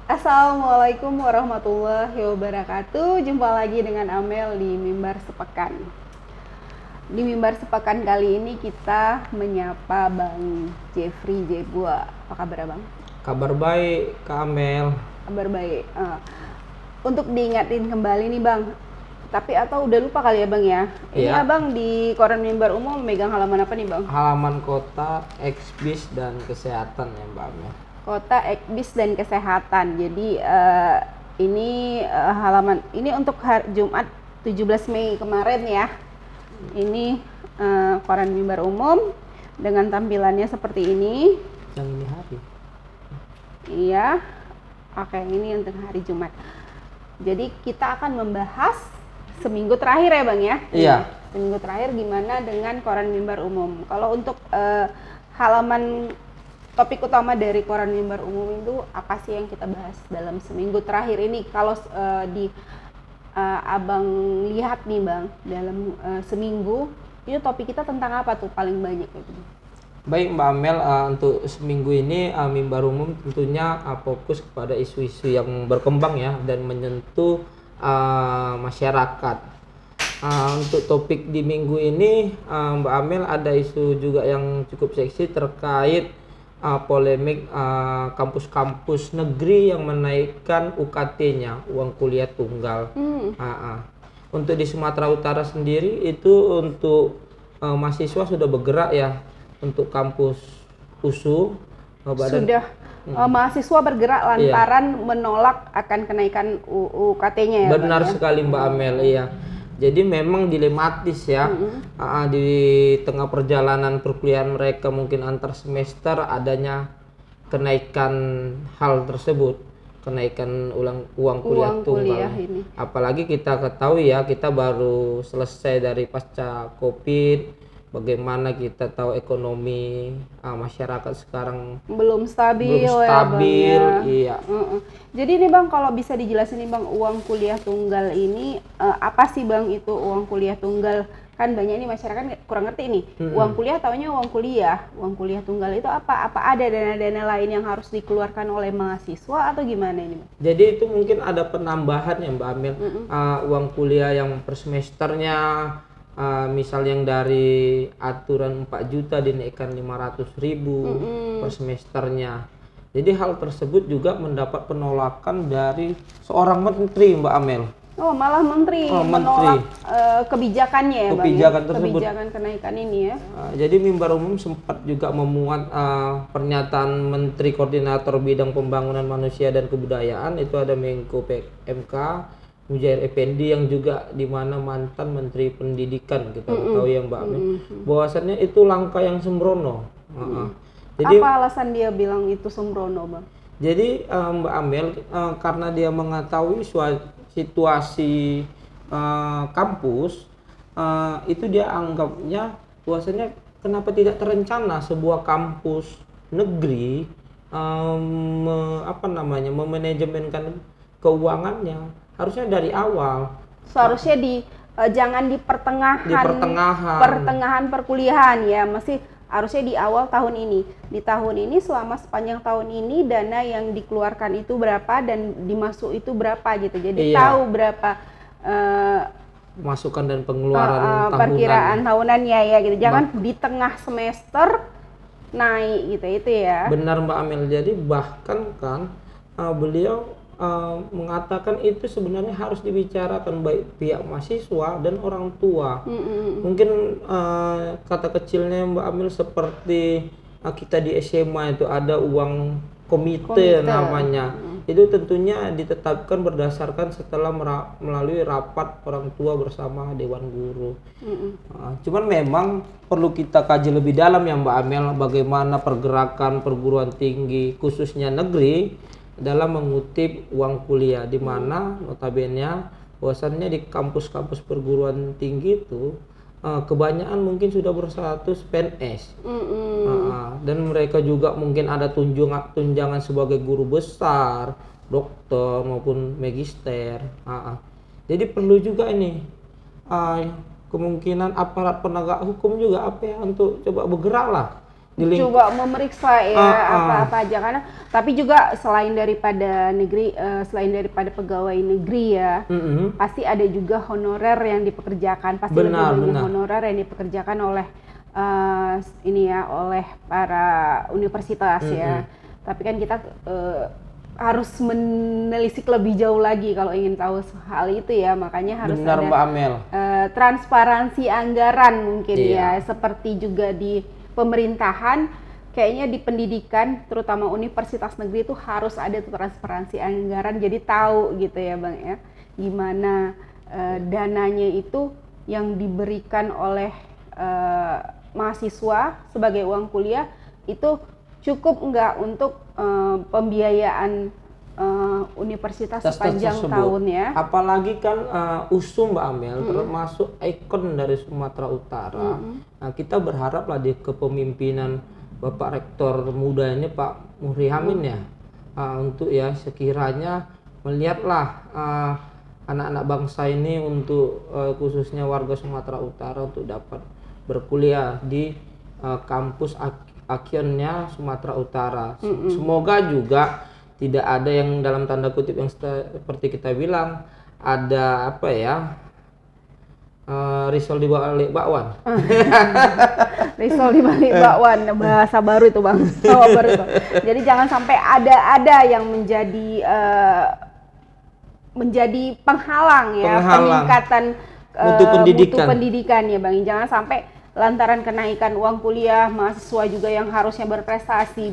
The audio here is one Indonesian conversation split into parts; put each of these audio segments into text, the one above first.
Assalamualaikum warahmatullahi wabarakatuh. Jumpa lagi dengan Amel di Mimbar Sepekan. Di Mimbar Sepekan kali ini kita menyapa Bang Jeffrey Jebua. Apa kabar Bang? Kabar baik, Kak Amel. Kabar baik. Untuk diingatin kembali nih Bang, tapi atau udah lupa kali ya Bang ya? Ini Iya. Abang di Koran Mimbar Umum megang halaman apa nih Bang? Halaman kota, ekbis dan kesehatan ya Mbak Amel. Kota, ekbis dan kesehatan. Jadi ini halaman ini untuk Jumat 17 Mei kemarin ya. Ini Koran Mimbar Umum dengan tampilannya seperti ini. Yang ini hari. Iya. Oke, ini untuk hari Jumat. Jadi kita akan membahas seminggu terakhir ya Bang ya. Iya. Seminggu terakhir gimana dengan Koran Mimbar Umum. Kalau untuk halaman topik utama dari Koran Mimbar Umum itu apa sih yang kita bahas dalam seminggu terakhir ini? Kalau Abang lihat nih Bang, dalam seminggu itu topik kita tentang apa tuh paling banyak gitu? Baik Mbak Amel, untuk seminggu ini Mimbar Umum tentunya fokus kepada isu-isu yang berkembang ya dan menyentuh masyarakat. Untuk topik di minggu ini Mbak Amel ada isu juga yang cukup seksi terkait polemik kampus-kampus negeri yang menaikkan UKT-nya, uang kuliah tunggal. Untuk di Sumatera Utara sendiri itu untuk mahasiswa sudah bergerak ya untuk kampus USU. Sudah mahasiswa bergerak lantaran menolak akan kenaikan UKT-nya ya. Benar Bang, ya? sekali Mbak Amel, iya. Jadi memang dilematis ya, di tengah perjalanan perkuliahan mereka mungkin antar semester adanya kenaikan hal tersebut, kenaikan uang kuliah tunggal. Ini. Apalagi kita ketahui ya, kita baru selesai dari pasca COVID, bagaimana kita tahu ekonomi masyarakat sekarang belum stabil, ya Bang, ya. Iya. Jadi nih Bang, kalau bisa dijelasin nih Bang, uang kuliah tunggal ini apa sih Bang itu uang kuliah tunggal? Kan banyak nih masyarakat kurang ngerti nih. Uang kuliah taunya uang kuliah tunggal itu apa? Apa ada dana-dana lain yang harus dikeluarkan oleh mahasiswa atau gimana ini Bang? Jadi itu mungkin ada penambahan ya Mbak Amel, uang kuliah yang per semesternya misal yang dari aturan 4 juta dinaikkan 500.000 per semesternya. Jadi hal tersebut juga mendapat penolakan dari seorang menteri Mbak Amel. Oh, malah menteri menolak kebijakannya ya kebijakan Bang ya? Tersebut. Kebijakan kenaikan ini ya. Jadi Mimbar Umum sempat juga memuat pernyataan Menteri Koordinator Bidang Pembangunan Manusia dan Kebudayaan, itu ada Menko PMK Mujair Effendi yang juga di mana mantan Menteri Pendidikan, kita tahu ya Mbak Amel, bahwasannya itu langkah yang sembrono. Jadi apa alasan dia bilang itu sembrono Bang? Jadi Mbak Amel karena dia mengetahui situasi kampus, itu dia anggapnya bahwasanya kenapa tidak terencana sebuah kampus negeri memanajemenkan keuangannya. Harusnya dari awal. Seharusnya jangan di pertengahan perkuliahan ya, masih harusnya di awal tahun ini. Di tahun ini, selama sepanjang tahun ini dana yang dikeluarkan itu berapa dan dimasuk itu berapa gitu. Jadi tahu berapa masukan dan pengeluaran perkiraan tahunannya ya gitu. Jangan di tengah semester naik gitu itu ya. Benar Mbak Amel. Jadi bahkan kan beliau mengatakan itu sebenarnya harus dibicarakan baik pihak mahasiswa dan orang tua. Mungkin kata kecilnya Mbak Amel seperti kita di SMA itu ada uang komite namanya. Itu tentunya ditetapkan berdasarkan setelah melalui rapat orang tua bersama Dewan Guru. Cuman memang perlu kita kaji lebih dalam ya Mbak Amel, bagaimana pergerakan perguruan tinggi khususnya negeri dalam mengutip uang kuliah, di mana notabene bahwasannya di kampus-kampus perguruan tinggi itu kebanyakan mungkin sudah berstatus PNS. Dan mereka juga mungkin ada tunjangan sebagai guru besar, dokter maupun magister. Jadi perlu juga ini kemungkinan aparat penegak hukum juga untuk coba bergerak lah coba memeriksa ya apa-apa aja, karena tapi juga selain daripada pegawai negeri ya, pasti ada juga honorer yang dipekerjakan, pasti lebih banyak honorer yang dipekerjakan oleh oleh para universitas ya. Tapi kan kita harus menelisik lebih jauh lagi kalau ingin tahu hal itu ya, makanya harus ada Mbak Amel. Transparansi anggaran mungkin ya, seperti juga di pemerintahan, kayaknya di pendidikan terutama universitas negeri itu harus ada transparansi anggaran, jadi tahu gitu ya Bang ya, gimana dananya itu yang diberikan oleh mahasiswa sebagai uang kuliah itu cukup enggak untuk pembiayaan universitas sepanjang tahun ya. Apalagi kan USU Mbak Amel termasuk ikon dari Sumatera Utara. Nah, kita berharaplah di kepemimpinan Bapak Rektor muda ini Pak Muhri Amin ya, untuk ya sekiranya melihatlah anak-anak bangsa ini untuk khususnya warga Sumatera Utara untuk dapat berkuliah di kampus Akionnya Sumatera Utara. Semoga juga tidak ada yang dalam tanda kutip yang seperti kita bilang ada apa ya, risol di balik bakwan. Risol di balik bakwan, bahasa baru itu Bang. Baru itu. Jadi jangan sampai ada yang menjadi penghalang ya peningkatan mutu pendidikan ya Bang. Jangan sampai lantaran kenaikan uang kuliah, mahasiswa juga yang harusnya berprestasi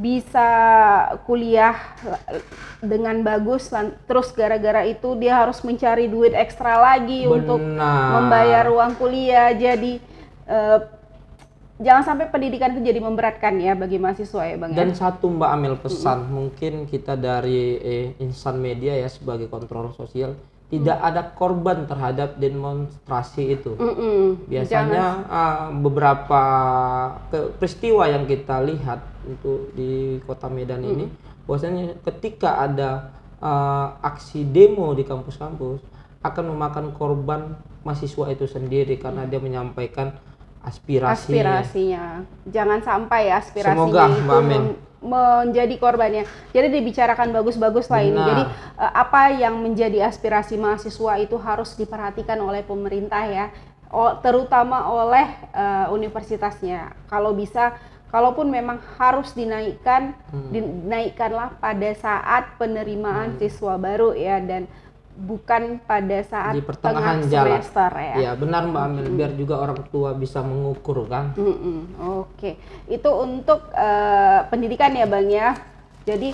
bisa kuliah dengan bagus, terus gara-gara itu dia harus mencari duit ekstra lagi untuk membayar uang kuliah. Jadi jangan sampai pendidikan itu jadi memberatkan ya bagi mahasiswa ya Bang. Dan satu Mbak Amel pesan mungkin kita dari insan media ya sebagai kontrol sosial, tidak ada korban terhadap demonstrasi itu. Biasanya beberapa peristiwa yang kita lihat untuk di Kota Medan ini, bahwasanya ketika ada aksi demo di kampus-kampus akan memakan korban mahasiswa itu sendiri karena dia menyampaikan aspirasinya. Jangan sampai aspirasinya itu menjadi korbannya. Jadi dibicarakan bagus-bagus lah ini. Jadi apa yang menjadi aspirasi mahasiswa itu harus diperhatikan oleh pemerintah ya, terutama oleh universitasnya. Kalau bisa, kalaupun memang harus dinaikkanlah pada saat penerimaan siswa baru ya, dan bukan pada saat di pertengahan semester ya. Ya benar Mbak Amel, biar juga orang tua bisa mengukur kan. Oke, itu untuk pendidikan ya Bang ya. Jadi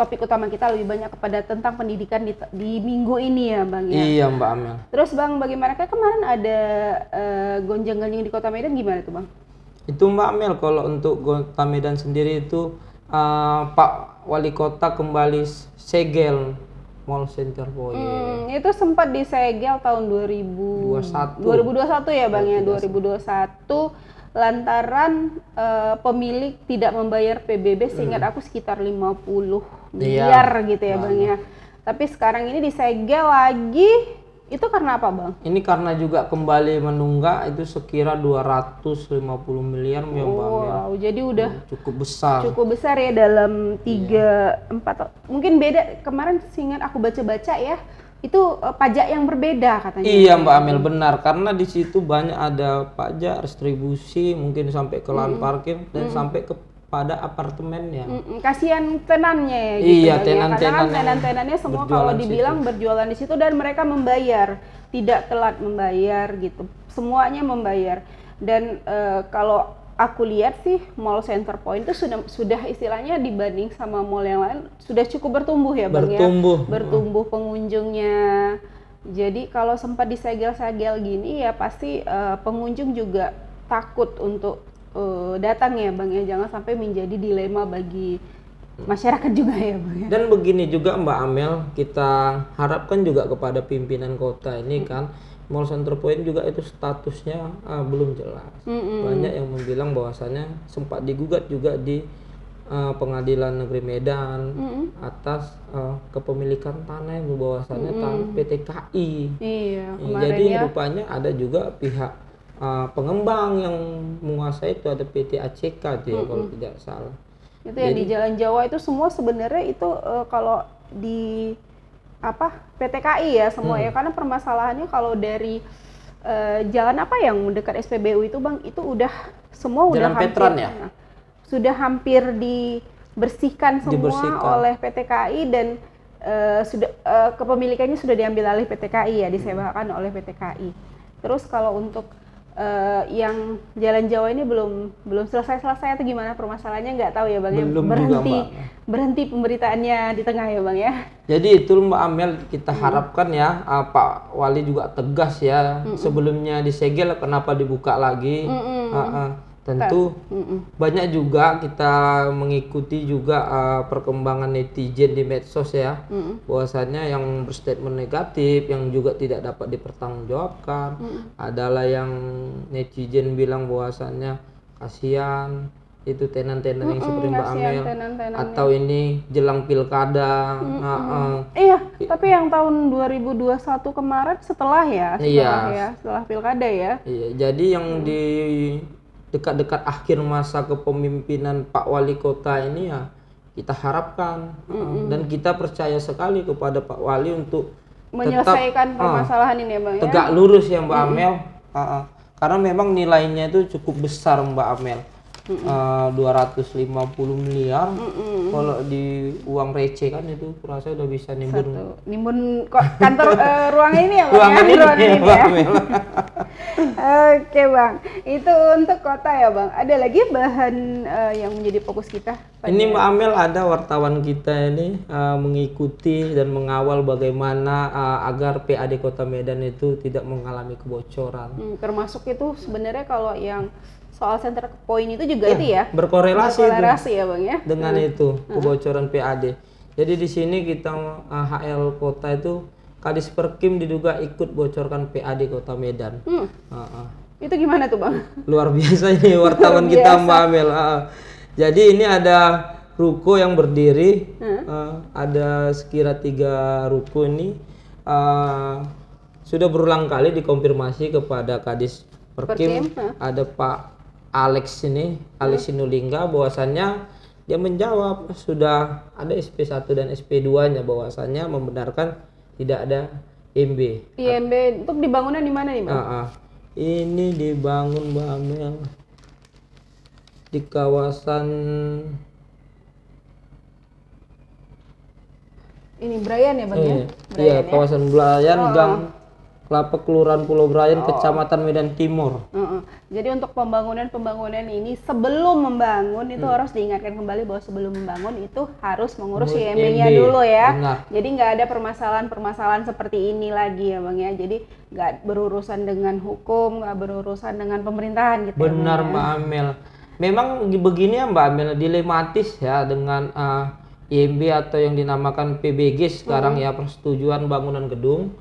topik utama kita lebih banyak kepada tentang pendidikan di minggu ini ya Bang ya. Iya Mbak Amel. Terus Bang, bagaimana kemarin ada gonjang-ganjing di Kota Medan, gimana tuh Bang? Itu Mbak Amel, kalau untuk Kota Medan sendiri itu Pak Wali Kota kembali segel Mall Center Point. Itu sempat disegel tahun 2021 ya Bang ya, 2021 lantaran pemilik tidak membayar PBB, seingat aku sekitar 50 miliar gitu ya Bang ya. Tapi sekarang ini disegel lagi, itu karena apa Bang? Ini karena juga kembali menunggak, itu sekira 250 miliar ya Mbak Amel. Wow, jadi udah cukup besar ya dalam 3-4 mungkin beda. Kemarin seingat aku baca-baca ya, itu pajak yang berbeda katanya. Iya Mbak Amel, benar, karena di situ banyak ada pajak restribusi, mungkin sampai ke lahan parkir dan sampai kepada apartemennya. Kasihan tenannya ya gitu. Iya, tenan-tenannya semua kalau dibilang berjualan di situ dan mereka membayar, tidak telat membayar gitu. Semuanya membayar. Dan kalau aku lihat sih Mall Center Point itu sudah istilahnya dibanding sama mall yang lain sudah cukup bertumbuh ya Bang ya. Bertumbuh pengunjungnya. Jadi kalau sempat disegel-segel gini ya pasti pengunjung juga takut untuk datang ya Bang ya, jangan sampai menjadi dilema bagi masyarakat juga ya Bang ya. Dan begini juga Mbak Amel, kita harapkan juga kepada pimpinan kota ini kan, Mall Center Point juga itu statusnya belum jelas. Banyak yang bilang bahwasannya sempat digugat juga di Pengadilan Negeri Medan atas kepemilikan tanah yang bahwasannya tanah PT KI. Iya, Jadi rupanya ada juga pihak pengembang yang menguasai itu ada PT ACK itu ya kalau tidak salah. Itu yang di Jalan Jawa itu semua sebenarnya itu kalau di PTKI ya semua ya, karena permasalahannya kalau dari jalan apa yang dekat SPBU itu Bang, itu udah semua udah Jalan hampir Petran ya? Sudah hampir dibersihkan semua oleh PTKI dan sudah kepemilikannya sudah diambil alih PTKI ya, disewakan oleh PTKI. Terus kalau untuk yang Jalan Jawa ini belum selesai atau gimana permasalahannya nggak tahu ya Bang, belum berhenti pemberitaannya di tengah ya Bang ya. Jadi itu Mbak Amel, kita harapkan ya Pak Wali juga tegas ya, sebelumnya disegel kenapa dibuka lagi. Tentu banyak juga kita mengikuti juga perkembangan netizen di medsos ya, bahwasannya yang berstatement negatif yang juga tidak dapat dipertanggungjawabkan. Adalah yang netizen bilang bahwasannya kasihan itu tenan-tenan yang seperti Mbak Amel, atau ini jelang pilkada. Iya, tapi yang tahun 2021 kemarin setelah pilkada ya. Iya, jadi yang di dekat-dekat akhir masa kepemimpinan Pak Wali Kota ini ya kita harapkan dan kita percaya sekali kepada Pak Wali untuk menyelesaikan permasalahan ini ya Bang ya. Tegak lurus ya Mbak Amel, karena memang nilainya itu cukup besar Mbak Amel. 250 miliar kalau di uang receh kan itu kurasa udah bisa nimbun kantor ruangan ini ya Bang. Ruangan ini ya. Oke Bang, itu untuk kota ya Bang. Ada lagi bahan yang menjadi fokus kita? Ini Mbak Amel, ada wartawan kita ini mengikuti dan mengawal bagaimana agar PAD Kota Medan itu tidak mengalami kebocoran. Termasuk itu sebenarnya kalau yang soal center point itu juga itu ya berkorelasi ya Bang ya dengan itu kebocoran PAD. Jadi di sini kita HL Kota itu Kadis Perkim diduga ikut bocorkan PAD Kota Medan. Itu gimana tuh Bang? Luar biasa ini wartawan kita Mbak Amel. Jadi ini ada ruko yang berdiri, ada sekira 3 ruko ini sudah berulang kali dikonfirmasi kepada Kadis Perkim. Ada Pak Alex Sinulingga, bahwasannya dia menjawab sudah ada SP1 dan SP2-nya, bahwasannya membenarkan tidak ada IMB. IMB untuk dibangunan di mana nih Bang? Ini dibangun Mbak Amel di kawasan ini Brayan ya Bang ya? Iya, kawasan Brayan, Gang Kelapa, Kelurahan Pulau Brayan, Kecamatan Medan Timur. Jadi untuk pembangunan ini sebelum membangun itu harus diingatkan kembali bahwa sebelum membangun itu harus mengurus IMB-nya dulu ya. Benar. Jadi nggak ada permasalahan seperti ini lagi ya Bang ya. Jadi nggak berurusan dengan hukum, nggak berurusan dengan pemerintahan gitu. Benar ya, Mbak Amel. Memang begini ya Mbak Amel, dilematis ya dengan IMB atau yang dinamakan PBG sekarang ya, persetujuan bangunan gedung.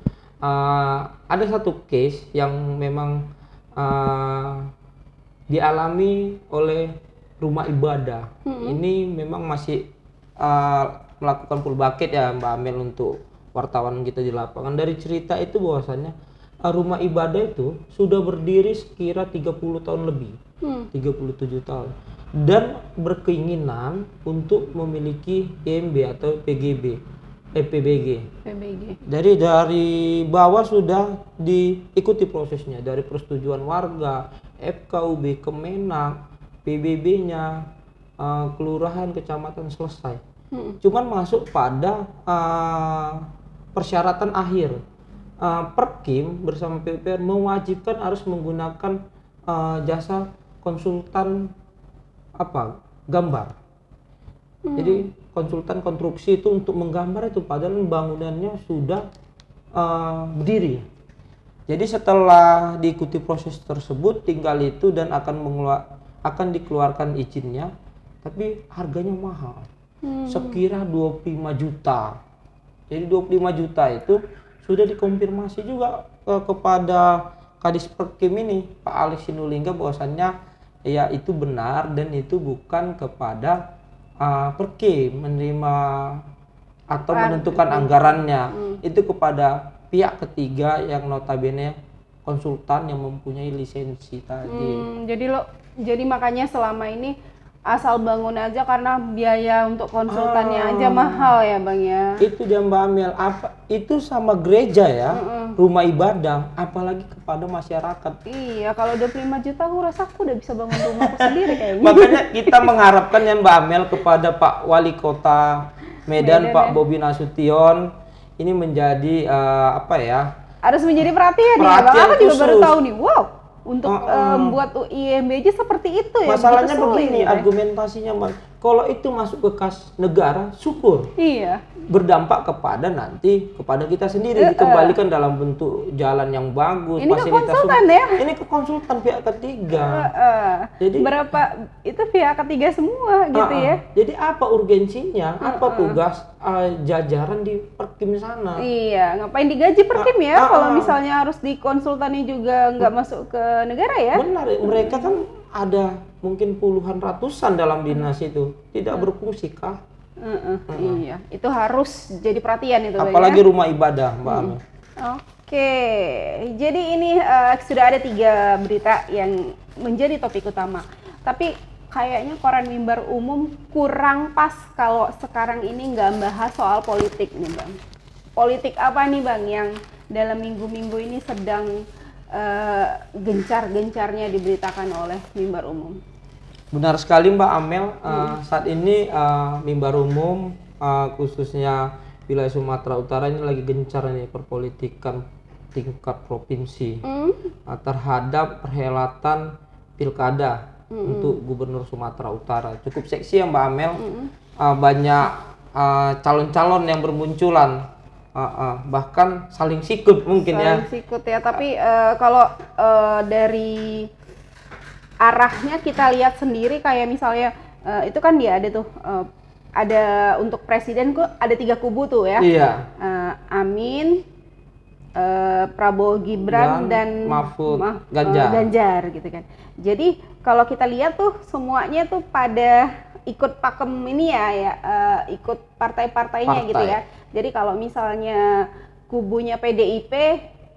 Ada satu case yang memang dialami oleh rumah ibadah. Ini memang masih melakukan full bucket ya Mbak Amel untuk wartawan kita di lapangan. Dari cerita itu bahwasannya rumah ibadah itu sudah berdiri sekira 30 tahun lebih, 37 tahun, dan berkeinginan untuk memiliki IMB atau PBG. Jadi dari bawah sudah diikuti prosesnya, dari persetujuan warga, FKUB, Kemenak, PBB-nya, kelurahan, kecamatan selesai. Cuman masuk pada persyaratan akhir. Perkim bersama PUPR mewajibkan harus menggunakan jasa konsultan gambar. Jadi konsultan konstruksi itu untuk menggambar itu, padahal bangunannya sudah berdiri. Jadi setelah diikuti proses tersebut tinggal itu dan akan dikeluarkan izinnya, tapi harganya mahal. Sekira 25 juta. Jadi 25 juta itu sudah dikonfirmasi juga kepada Kadis Perkim ini, Pak Alex Sinulingga, bahwasannya ya itu benar dan itu bukan kepada Perkim menerima atau menentukan anggarannya, itu kepada pihak ketiga yang notabene konsultan yang mempunyai lisensi tadi. Jadi makanya selama ini asal bangun aja karena biaya untuk konsultannya aja mahal ya Bang ya. Itu dia Mbak Amel, itu sama gereja ya, rumah ibadah, apalagi kepada masyarakat. Iya, kalau 25 juta aku rasa aku udah bisa bangun rumahku sendiri kayaknya. Makanya kita mengharapkan ya Mbak Amel kepada Pak Wali Kota Medan Pak Bobi Nasution ini menjadi harus menjadi perhatian ya Bang. Aku juga baru tahu nih, wow. Untuk membuat IMBJ seperti itu ya. Masalahnya begini, argumentasinya Bang. Kalau itu masuk ke kas negara, syukur. Iya. Berdampak kepada kita sendiri, dikembalikan dalam bentuk jalan yang bagus, ini fasilitas. Ke konsultan ya? Ini ke konsultan pihak ketiga. Jadi berapa itu pihak ketiga semua gitu ya? Jadi apa urgensinya? Apa tugas jajaran di Perkim sana? Iya, ngapain digaji Perkim ya? Kalau misalnya harus dikonsultani juga nggak masuk ke negara ya? Benar, mereka kan ada mungkin puluhan ratusan dalam dinas itu tidak berfungsi kah? Iya, itu harus jadi perhatian itu. Apalagi rumah ibadah, Mbak Amel. Oke, jadi ini sudah ada 3 berita yang menjadi topik utama. Tapi kayaknya koran Mimbar Umum kurang pas kalau sekarang ini nggak bahas soal politik nih Bang. Politik apa nih Bang yang dalam minggu-minggu ini sedang gencar-gencarnya diberitakan oleh Mimbar Umum? Benar sekali Mbak Amel, saat ini Mimbar Umum khususnya wilayah Sumatera Utara ini lagi gencar nih perpolitikan tingkat provinsi terhadap perhelatan pilkada untuk Gubernur Sumatera Utara. Cukup seksi ya Mbak Amel, banyak calon-calon yang bermunculan, bahkan saling sikut mungkin ya. Saling sikut ya, tapi kalau dari arahnya kita lihat sendiri kayak misalnya itu kan dia ada tuh ada untuk presiden kok ada 3 kubu tuh ya. Iya. Amin, Prabowo Gibran dan Mahfud Ganjar gitu kan. Jadi kalau kita lihat tuh semuanya tuh pada ikut pakem ini ya, ikut partai-partainya gitu ya. Jadi kalau misalnya kubunya PDIP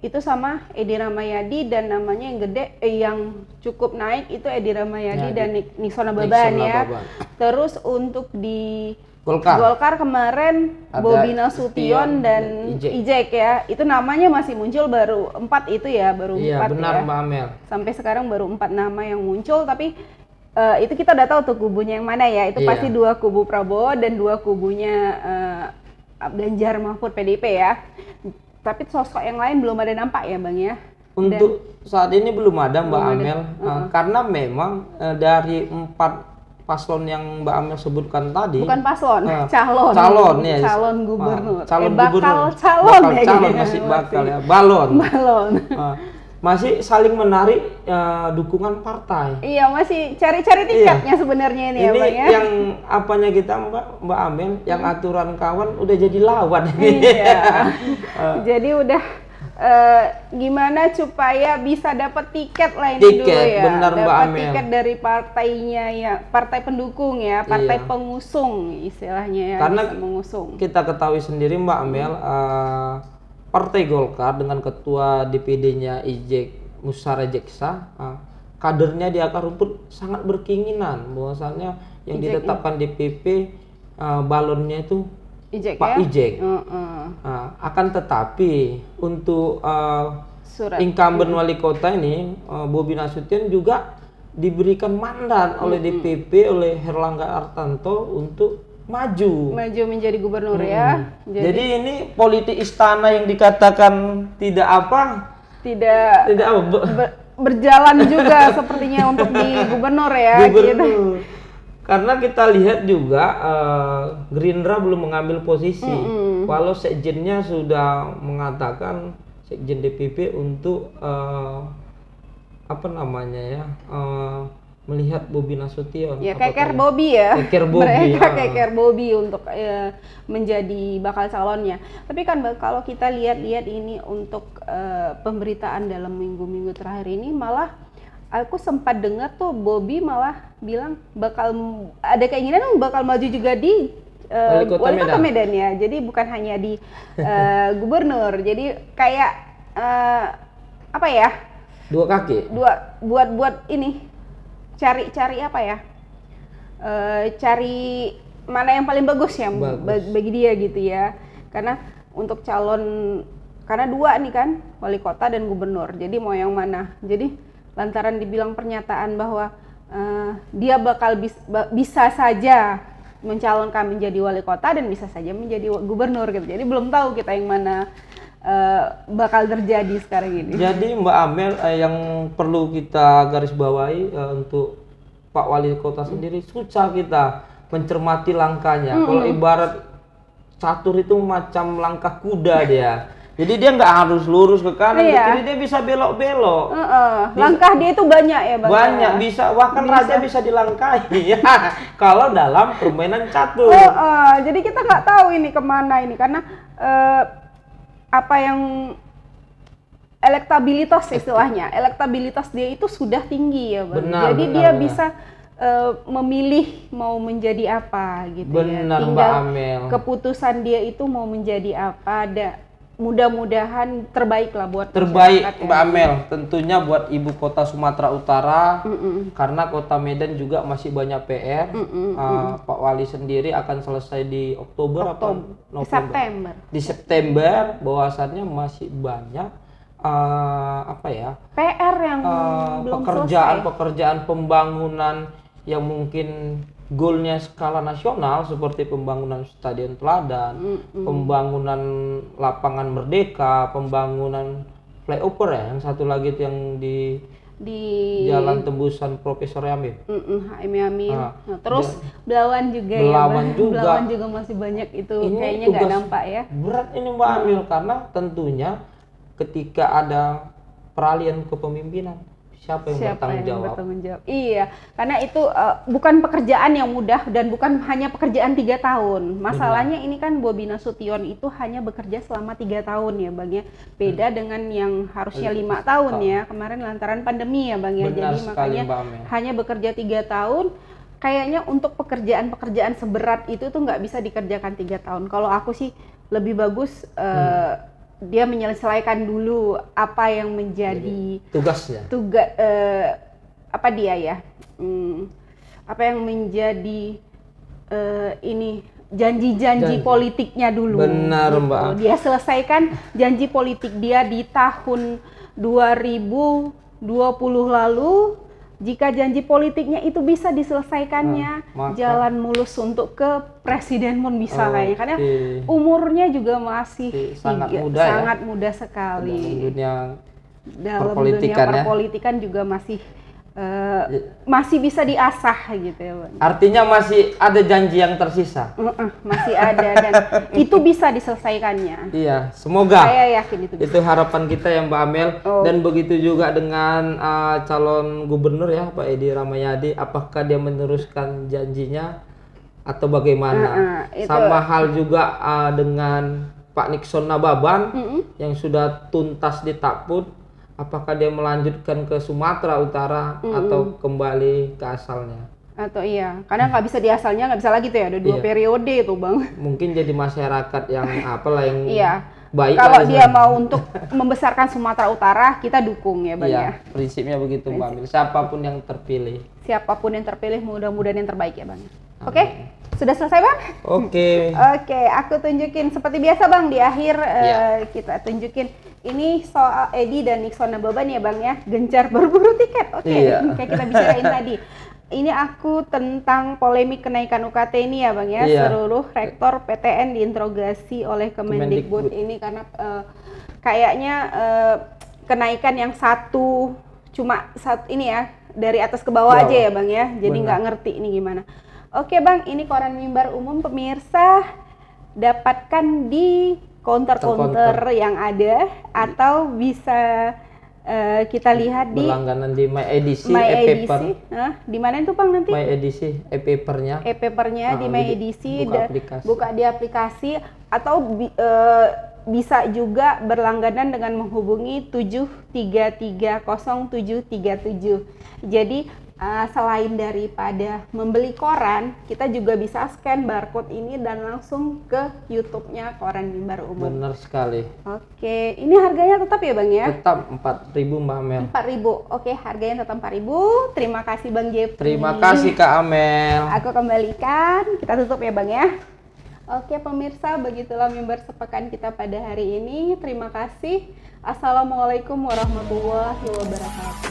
itu sama Edi Rahmayadi dan namanya yang gede yang cukup naik itu Edi Rahmayadi dan Nixon Nababan ya. Terus untuk di Golkar kemarin ada Bobi Nasution dan Ijek ya. Itu namanya masih muncul baru 4 itu ya, baru 4 iya, benar, ya. Mbak Amel. Sampai sekarang baru 4 nama yang muncul, tapi itu kita udah tahu tuh kubunya yang mana ya. Itu pasti 2 kubu Prabowo dan 2 kubunya Ganjar Mahfud PDIP ya. Tapi sosok yang lain belum ada nampak ya Bang ya? Untuk saat ini belum ada Mbak Amel, karena memang dari 4 paslon yang Mbak Amel sebutkan tadi. Bukan paslon, calon ya. Calon gubernur. Bakal calon masih bakal ya, balon. Masih saling menarik dukungan partai. Iya, masih cari-cari tiketnya sebenarnya ini ya Bang ya. Yang apanya kita Mbak Amel, yang aturan kawan udah jadi lawan. Iya. Jadi udah gimana supaya bisa dapat tiket lah ini dulu ya. Benar Mbak dapat Amel. Tiket dari partainya ya, partai pendukung ya, partai pengusung istilahnya ya. Karena mengusung. Kita ketahui sendiri Mbak Amel, Partai Golkar dengan ketua DPD-nya Ijek Musara Jeksa, kadernya di akar rumput sangat berkeinginan bahwasannya yang ditetapkan DPP balonnya itu Ijek, Pak ya? Ijek. Akan tetapi untuk incumbent wali kota ini Bobi Nasution juga diberikan mandat oleh DPP oleh Herlangga Hartarto untuk maju menjadi gubernur ya. Jadi ini politik istana yang dikatakan tidak berjalan juga sepertinya untuk di gubernur ya. Gitu. Karena kita lihat juga Gerindra belum mengambil posisi, walau sekjennya sudah mengatakan, sekjen DPP untuk melihat Bobi Nasution. Ya keker Bobi ya. Keker Bobi. Mereka keker Bobi untuk menjadi bakal calonnya. Tapi kan kalau kita lihat ini untuk pemberitaan dalam minggu-minggu terakhir ini malah aku sempat dengar tuh Bobi malah bilang bakal ada keinginan bakal maju juga di wali kota Medan ya. Jadi bukan hanya di gubernur. Jadi kayak apa ya? Dua kaki. Buat ini cari apa ya? Cari mana yang paling bagus ya bagi dia gitu ya. Karena untuk karena dua nih kan, wali kota dan gubernur. Jadi mau yang mana? Jadi lantaran dibilang pernyataan bahwa dia bakal bisa saja mencalonkan menjadi wali kota dan bisa saja menjadi gubernur gitu. Jadi belum tahu kita yang mana bakal terjadi sekarang ini. Jadi Mbak Amel, yang perlu kita garis bawahi untuk Pak Wali Kota sendiri, susah kita mencermati langkahnya. Kalau ibarat catur itu macam langkah kuda dia. Jadi dia nggak harus lurus ke kanan, ke kiri, dia bisa belok-belok. Langkah dia itu banyak ya Bang? Banyak, bisa, bahkan raja bisa dilangkahi ya. Kalau dalam permainan catur. Jadi kita nggak tahu ini kemana ini, karena apa yang elektabilitas istilahnya, elektabilitas dia itu sudah tinggi ya Bang. Jadi dia bisa memilih mau menjadi apa gitu. Benar, ya. Tinggal Mbak Amel. Keputusan dia itu mau menjadi apa, mudah-mudahan terbaik lah buat terbaik masyarakat, Mbak Amel, tentunya buat ibu kota Sumatera Utara. Karena kota Medan juga masih banyak PR. Pak Wali sendiri akan selesai di Oktober. Apa November? September. Di September, bahwasannya masih banyak PR yang belum selesai. pekerjaan pembangunan yang mungkin goalnya skala nasional, seperti pembangunan Stadion Teladan, pembangunan lapangan Merdeka, pembangunan flyover ya, yang satu lagi itu yang di Jalan Tembusan Profesor Yamin. HM Yamin. Terus Belawan juga Belawan juga masih banyak itu, ini kayaknya nggak nampak ya. Berat ini Mbak Amil, karena tentunya ketika ada peralihan kepemimpinan, siapa yang bertanggung jawab? Iya, karena itu bukan pekerjaan yang mudah dan bukan hanya pekerjaan 3 tahun. Masalahnya ini kan Bobi Nasution itu hanya bekerja selama 3 tahun ya Bang ya. Beda dengan yang harusnya 5 tahun ya. Kemarin lantaran pandemi ya Bang ya. Benar jadi sekali, makanya hanya bekerja 3 tahun. Kayaknya untuk pekerjaan-pekerjaan seberat itu tuh nggak bisa dikerjakan 3 tahun. Kalau aku sih lebih bagus dia menyelesaikan dulu apa yang menjadi tugasnya. Apa dia ya? Apa yang menjadi ini janji politiknya dulu. Benar gitu. Mbak. Dia selesaikan janji politik dia di tahun 2020 lalu. Jika janji politiknya itu bisa diselesaikannya, jalan mulus untuk ke presiden pun bisa kayaknya. Karena umurnya juga masih sangat muda sekali. Dalam dunia perpolitikan juga masih bisa diasah gitu ya Bang. Artinya masih ada janji yang tersisa. Masih ada dan itu bisa diselesaikannya. Iya, semoga. Saya yakin itu. Itu harapan kita ya Mbak Amel. Dan begitu juga dengan calon gubernur ya Pak Edi Rahmayadi, apakah dia meneruskan janjinya atau bagaimana? Sama hal juga dengan Pak Nixon Nababan yang sudah tuntas ditakbut. Apakah dia melanjutkan ke Sumatera Utara atau kembali ke asalnya? Atau karena nggak bisa di asalnya, nggak bisa lagi tuh ya, ada 2 periode itu Bang. Mungkin jadi masyarakat yang yang baik. Kalau dia mau untuk membesarkan Sumatera Utara, kita dukung ya Bang ya. Prinsipnya begitu Mbak Amil, siapapun yang terpilih. Siapapun yang terpilih, mudah-mudahan yang terbaik ya Bang. Oke? Sudah selesai Bang? Oke, aku tunjukin seperti biasa Bang, di akhir kita tunjukin ini soal Edi dan Nixon Nababan ya Bang ya, gencar berburu tiket. Kayak kita bicarain tadi. Ini aku tentang polemik kenaikan UKT ini ya Bang ya. Seluruh rektor PTN diinterogasi oleh Kemendikbud ini karena kayaknya kenaikan yang cuma satu ini ya, dari atas ke bawah aja ya Bang ya. Jadi nggak ngerti ini gimana. Oke Bang, ini koran Mimbar Umum pemirsa, dapatkan di counter yang ada atau bisa kita lihat di berlangganan di My Edisi, e-paper. Di mana itu Bang nanti? My Edisi, e-papernya. E-papernya di My Edisi, buka di aplikasi atau bisa juga berlangganan dengan menghubungi 7330737. Jadi selain daripada membeli koran, kita juga bisa scan barcode ini dan langsung ke YouTube-nya Koran Mimbar Umum. Benar sekali. Oke, ini harganya tetap ya Bang ya? Tetap 4.000 Mbak Amel. 4.000. Oke, harganya tetap 4.000. Terima kasih Bang Jepri. Terima kasih Kak Amel. Aku kembalikan, kita tutup ya Bang ya. Oke pemirsa, begitulah mimbar sepekan kita pada hari ini. Terima kasih. Assalamualaikum warahmatullahi wabarakatuh.